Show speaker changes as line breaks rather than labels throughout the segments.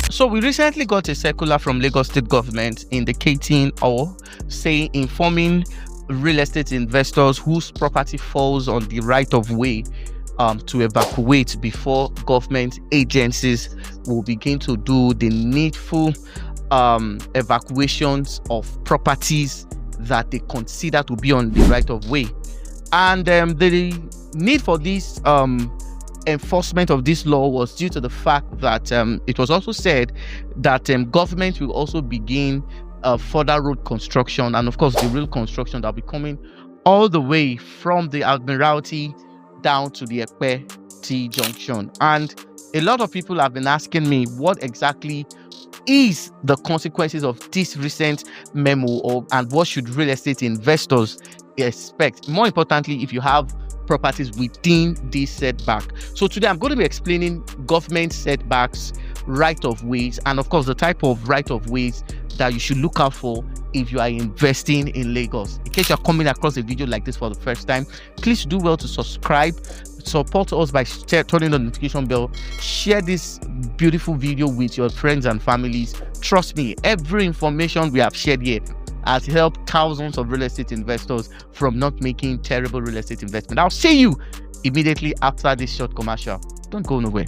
So we recently got a circular from Lagos State government indicating or saying informing real estate investors whose property falls on the right of way to evacuate before government agencies will begin to do the needful evacuations of properties that they consider to be on the right of way. And the need for this enforcement of this law was due to the fact that it was also said that government will also begin further road construction, and of course the real construction that will be coming all the way from the Admiralty down to the Epe T Junction. And a lot of people have been asking me what exactly is the consequences of this recent memo, and what should real estate investors expect, more importantly if you have properties within this setback. So today I'm going to be explaining government setbacks, right of ways, and of course the type of right of ways that you should look out for if you are investing in Lagos. In case you're coming across a video like this for the first time, please do well to subscribe, support us by turning on the notification bell, share this beautiful video with your friends and families. Trust me, every information we have shared here has helped thousands of real estate investors from not making terrible real estate investment. I'll see you immediately after this short commercial. Don't go nowhere.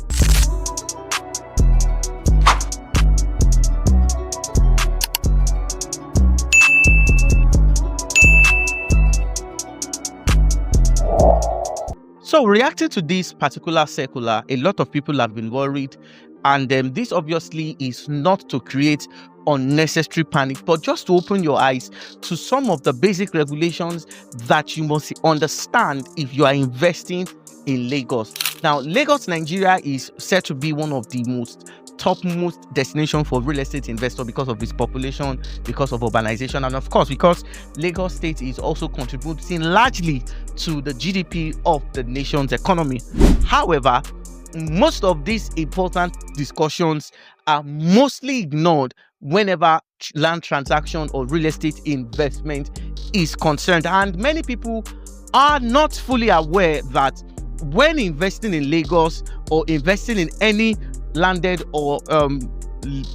So reacting to this particular circular, a lot of people have been worried, and this obviously is not to create unnecessary panic, but just to open your eyes to some of the basic regulations that you must understand if you are investing in Lagos. Now, Lagos, Nigeria is said to be one of the topmost destination for real estate investor because of its population, because of urbanization, and of course because Lagos State is also contributing largely to the GDP of the nation's economy. However, most of these important discussions are mostly ignored whenever land transaction or real estate investment is concerned, and many people are not fully aware that when investing in Lagos or investing in any landed or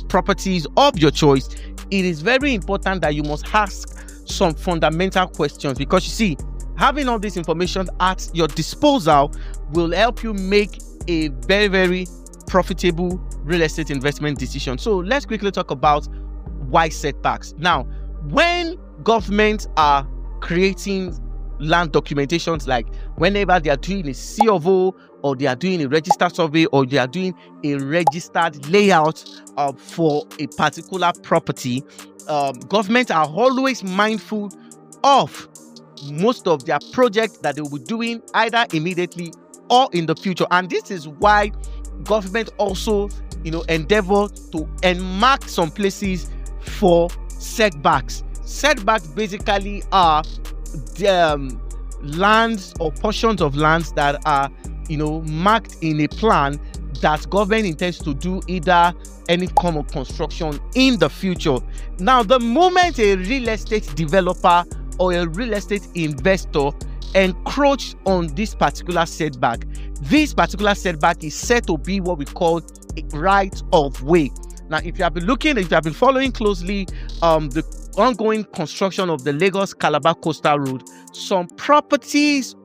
properties of your choice, it is very important that you must ask some fundamental questions, because you see, having all this information at your disposal will help you make a very, very profitable real estate investment decision. So let's quickly talk about why setbacks. Now, when governments are creating land documentations, like whenever they are doing a C of O, or they are doing a registered survey, or they are doing a registered layout for a particular property, governments are always mindful of most of their projects that they will be doing either immediately or in the future. And this is why government also endeavor to enmark some places for setbacks. Setbacks basically are the lands or portions of lands that are marked in a plan that government intends to do either any form of construction in the future. Now, the moment a real estate developer or a real estate investor encroach on this particular setback is said to be what we call a right of way. Now, if you have been following closely the ongoing construction of the Lagos Calabar Coastal Road, some properties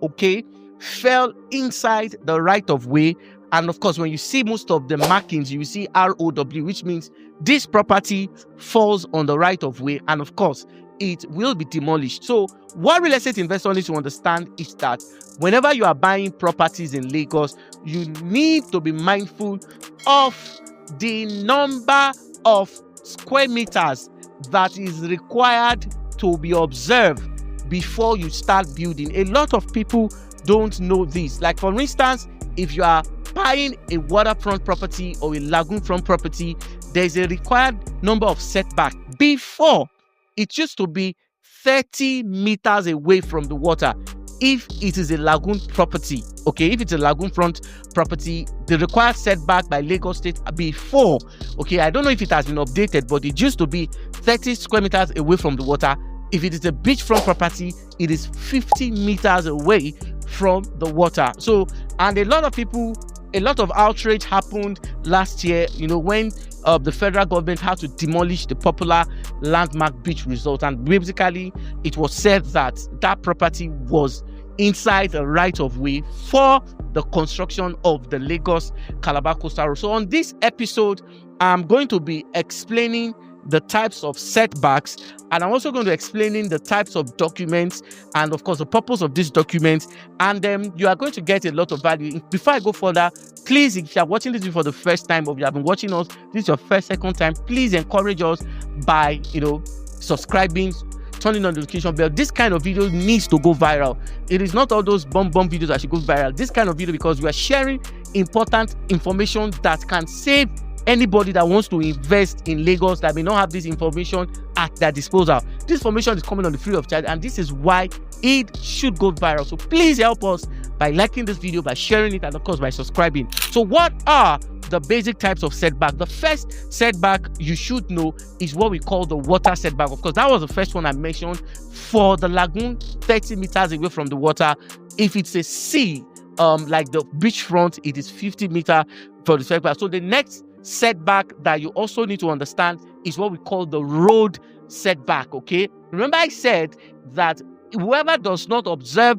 fell inside the right of way. And of course, when you see most of the markings, you see ROW, which means this property falls on the right of way, and of course it will be demolished. So what real estate investors need to understand is that whenever you are buying properties in Lagos, you need to be mindful of the number of square meters that is required to be observed before you start building. A lot of people don't know this. Like, for instance, if you are buying a waterfront property or a lagoon front property, there's a required number of setback. Before, it used to be 30 meters away from the water if it is a lagoon property. If it's a lagoon front property, the required setback by Lagos State before, I don't know if it has been updated, but it used to be 30 square meters away from the water. If it is a beachfront property, it is 50 meters away from the water. So, and a lot of people a lot of outrage happened last year, when the federal government had to demolish the popular landmark beach resort. And basically, it was said that that property was inside the right of way for the construction of the Lagos Calabar Coastal Road. So on this episode, I'm going to be explaining the types of setbacks, and I'm also going to explaining the types of documents and of course the purpose of these documents, and you are going to get a lot of value. Before I go further, please, if you are watching this for the first time or you have been watching us, this is your second time, please encourage us by subscribing, turning on the notification bell. This kind of video needs to go viral. It is not all those bomb videos that should go viral. This kind of video, because we are sharing important information that can save anybody that wants to invest in Lagos that may not have this information at their disposal. This information is coming on the free of charge, and this is why it should go viral. So please help us by liking this video, by sharing it, and of course by subscribing. So what are the basic types of setback? The first setback you should know is what we call the water setback. Of course, that was the first one I mentioned. For the lagoon 30 meters away from the water, if it's a sea, like the beachfront, it is 50 meters for the setback. So the next setback that you also need to understand is what we call the road setback. Okay, remember I said that whoever does not observe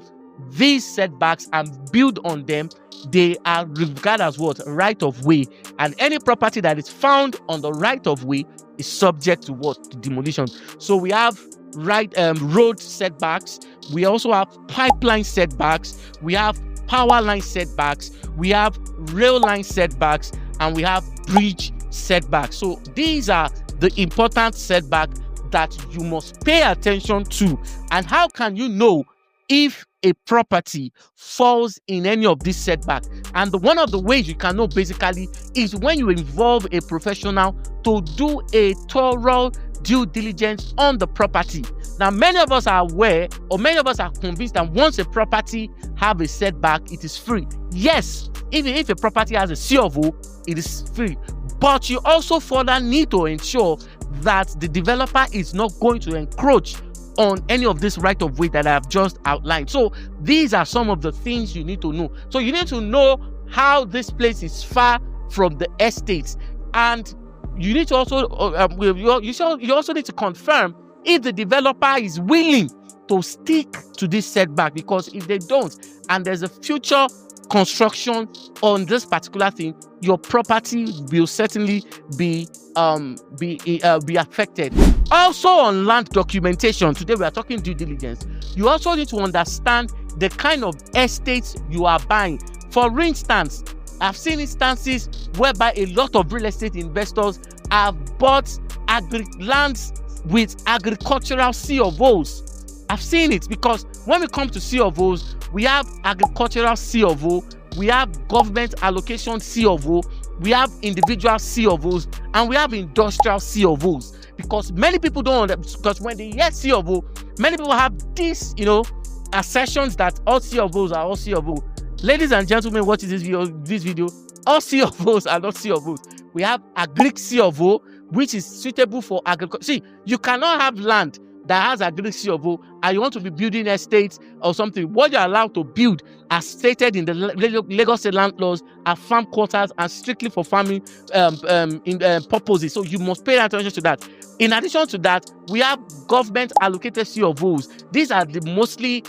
these setbacks and build on them, they are regarded as what? Right of way. And any property that is found on the right of way is subject to what? To demolition. So we have road setbacks, we also have pipeline setbacks, we have power line setbacks, we have rail line setbacks, and we have bridge setbacks. So these are the important setbacks that you must pay attention to. And how can you know if a property falls in any of these setbacks? And one of the ways you can know basically is when you involve a professional to do a thorough due diligence on the property. Now, many of us are aware, or many of us are convinced that once a property have a setback, it is free. Yes, even if a property has a C of O, it is free. But you also further need to ensure that the developer is not going to encroach on any of this right of way that I have just outlined. So these are some of the things you need to know. So you need to know how this place is far from the estates, and you need to also you also need to confirm if the developer is willing to stick to this setback, because if they don't and there's a future construction on this particular thing, your property will certainly be affected. Also on land documentation, today we are talking due diligence. You also need to understand the kind of estates you are buying. For instance, I've seen instances whereby a lot of real estate investors have bought lands with agricultural C of O's. I've seen it, because when we come to C of O's, we have agricultural C of O, we have government allocation C of O, we have individual C of O's, and we have industrial C of O's. Because many people don't, because when they hear C of O, many people have this, assertions that all C of O's are all C of O. Ladies and gentlemen, what is this video? All C of O's are not C of O's. We have agric C of O, which is suitable for agriculture. See, you cannot have land that has agric C of O and you want to be building estates or something. What you're allowed to build, as stated in the Lagos State land laws, are farm quarters and strictly for farming purposes. So you must pay attention to that. In addition to that, we have government allocated C of O's. These are the mostly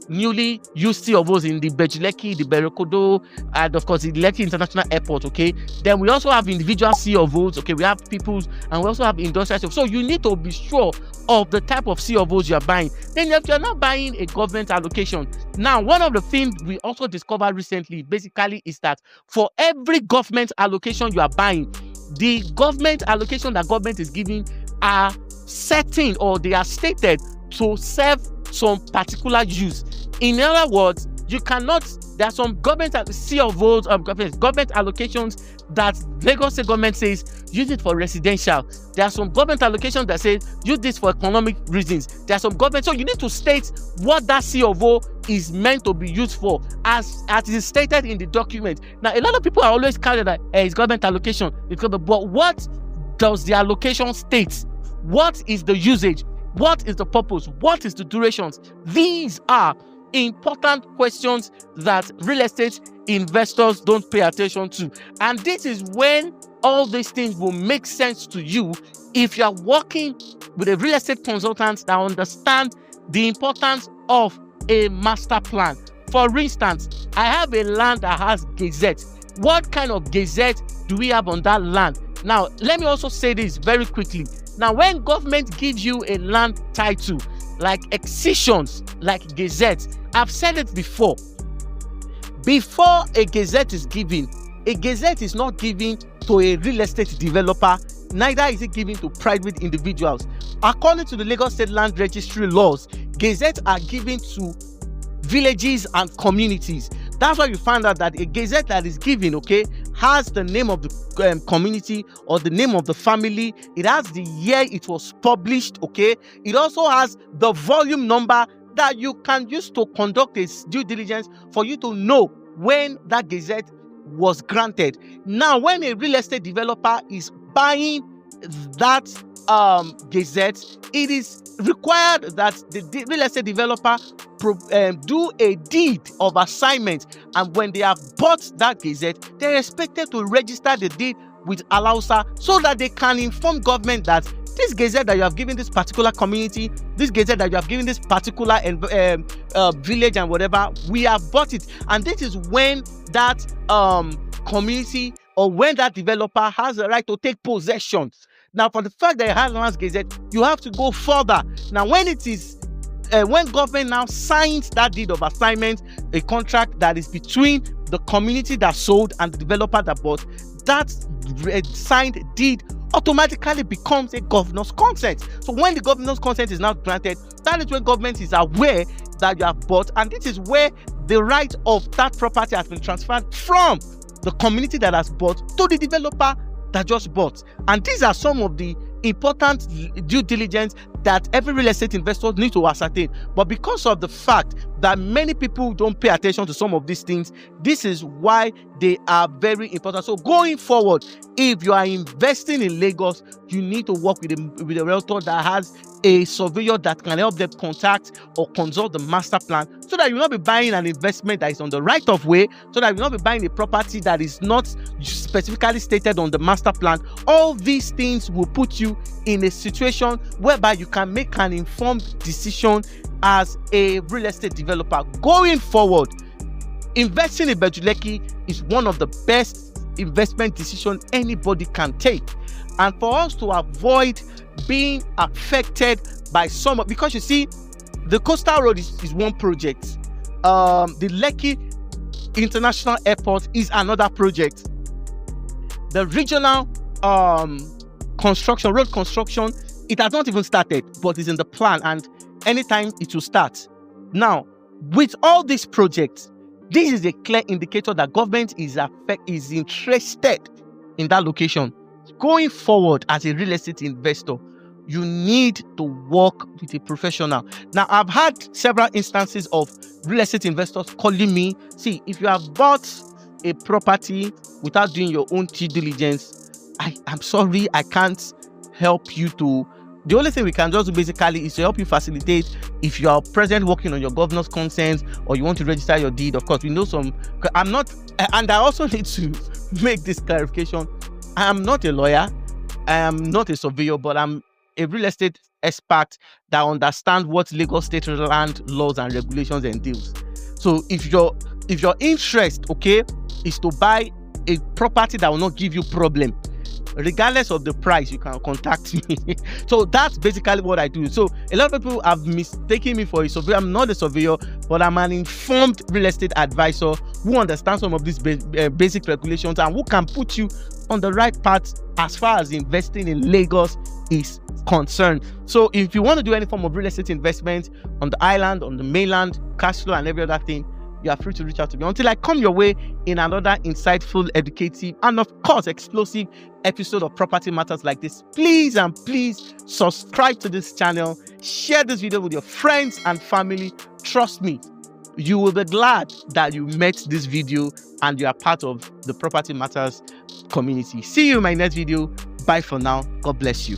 newly used C of O's in the Ibeju Lekki, the Berekodo, and of course the Lekki International Airport. Okay, then we also have individual C of O's. Okay, we have people's, and we also have industrial C of O's. So you need to be sure of the type of C of O's you are buying. Then if you're not buying a government allocation, now one of the things we also discovered recently basically is that for every government allocation you are buying, the government allocation that government is giving are certain, or they are stated to serve some particular use. In other words, you cannot, there are some government C of O's, government allocations that Lagos State government says use it for residential. There are some government allocations that say use this for economic reasons. There are some government, so you need to state what that C of O is meant to be used for, as it is stated in the document. Now, a lot of people are always carried that it's government allocation, but what does the allocation state? What is the usage? What is the purpose? What is the durations? These are important questions that real estate investors don't pay attention to. And this is when all these things will make sense to you if you are working with a real estate consultant that understands the importance of a master plan. For instance, I have a land that has gazette. What kind of gazette do we have on that land? Now, let me also say this very quickly. Now, when government gives you a land title, like excisions, like gazette, I've said it before. Before a gazette is given, a gazette is not given to a real estate developer, neither is it given to private individuals. According to the Lagos State Land Registry laws, gazettes are given to villages and communities. That's why you find out that a gazette that is given, okay, has the name of the community or the name of the family. It has the year it was published, okay. It also has the volume number that you can use to conduct a due diligence for you to know when that gazette was granted. Now, when a real estate developer is buying that gazette, it is required that the real estate developer do a deed of assignment, and when they have bought that gazette, they're expected to register the deed with Alaro so that they can inform government that this gazette that you have given this particular community, this gazette that you have given this particular village and whatever, we have bought it. And this is when that community or when that developer has the right to take possession. Now, for the fact that it has land gazette, you have to go further. Now, when it is when government now signs that deed of assignment, a contract that is between the community that sold and the developer that bought, that signed deed automatically becomes a governor's consent. So when the governor's consent is now granted, that is when government is aware that you have bought, and this is where the right of that property has been transferred from the community that has bought to the developer that just bought. And these are some of the important due diligence that every real estate investor needs to ascertain. But because of the fact that many people don't pay attention to some of these things, this is why they are very important. So going forward, if you are investing in Lagos, you need to work with a realtor that has a surveyor that can help them contact or consult the master plan, so that you will not be buying an investment that is on the right of way, so that you will not be buying a property that is not specifically stated on the master plan. All these things will put you in a situation whereby you can make an informed decision as a real estate developer. Going forward, investing in Ibeju Lekki is one of the best investment decisions anybody can take. And for us to avoid being affected by some, because you see, the coastal road is one project, the Lekki International Airport is another project, the regional road construction, it has not even started, but it's in the plan, and anytime it will start. Now, with all these projects, this is a clear indicator that government is interested in that location. Going forward, as a real estate investor, you need to work with a professional. Now, I've had several instances of real estate investors calling me. See, if you have bought a property without doing your own due diligence, I'm sorry, I can't help you to. The only thing we can just do basically is to help you facilitate if you are present working on your governor's consent or you want to register your deed. Of course, we know some. I'm not, and I also need to make this clarification. I am not a lawyer. I am not a surveyor, but I'm a real estate expert that understands what Lagos state land laws and regulations entails. So if your interest, okay, is to buy a property that will not give you problem, regardless of the price, you can contact me. So that's basically what I do. So a lot of people have mistaken me for a surveyor. I'm not a surveyor, but I'm an informed real estate advisor who understands some of these basic regulations and who can put you on the right path as far as investing in Lagos is concerned. So if you want to do any form of real estate investment on the island, on the mainland, cash flow and every other thing, you are free to reach out to me until I come your way in another insightful, educative, and of course explosive episode of Property Matters like this. Please and please subscribe to this channel, share this video with your friends and family. Trust me, you will be glad that you met this video and you are part of the Property Matters community. See you in my next video. Bye for now. God bless you.